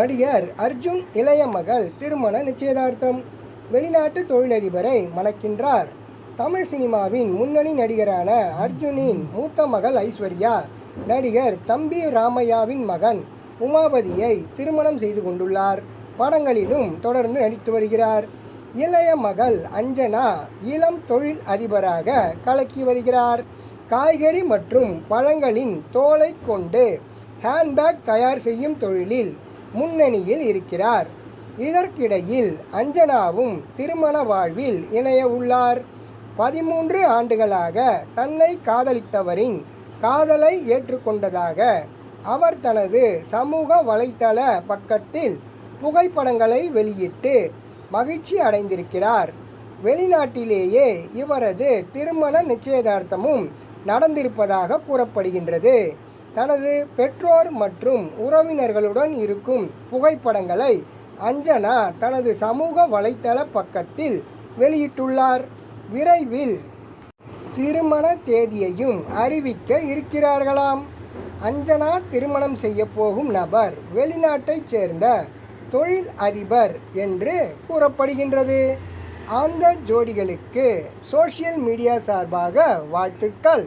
நடிகர் அர்ஜுன் இளைய மகள் திருமண நிச்சயதார்த்தம். வெளிநாட்டு தொழிலதிபரை மணக்கின்றார். தமிழ் சினிமாவின் முன்னணி நடிகரான அர்ஜுனின் மூத்த மகள் ஐஸ்வர்யா நடிகர் தம்பி ராமையாவின் மகன் உமாபதியை திருமணம் செய்து கொண்டுள்ளார். படங்களிலும் தொடர்ந்து நடித்து வருகிறார். இளைய மகள் அஞ்சனா இளம் தொழில் அதிபராக கலக்கி வருகிறார். காய்கறி மற்றும் பழங்களின் தோலை கொண்டு ஹேண்ட்பேக் தயார் செய்யும் தொழிலில் முன்னணியில் இருக்கிறார். இதற்கிடையில் அஞ்சனாவும் திருமண வாழ்வில் இணைய உள்ளார். 13 ஆண்டுகளாக தன்னை காதலித்தவரின் காதலை ஏற்றுக்கொண்டதாக அவர் தனது சமூக வலைத்தள பக்கத்தில் புகைப்படங்களை வெளியிட்டு மகிழ்ச்சி அடைந்திருக்கிறார். வெளிநாட்டிலேயே இவரது திருமண நிச்சயதார்த்தமும் நடந்திருப்பதாக கூறப்படுகின்றது. தனது பெற்றோர் மற்றும் உறவினர்களுடன் இருக்கும் புகைப்படங்களை அஞ்சனா தனது சமூக வலைத்தள பக்கத்தில் வெளியிட்டுள்ளார். விரைவில் திருமண தேதியையும் அறிவிக்க இருக்கிறார்களாம். அஞ்சனா திருமணம் செய்ய போகும் நபர் வெளிநாட்டைச் சேர்ந்த தொழில் அதிபர் என்று கூறப்படுகின்றது. அந்த ஜோடிகளுக்கு சோஷியல் மீடியா சார்பாக வாழ்த்துக்கள்.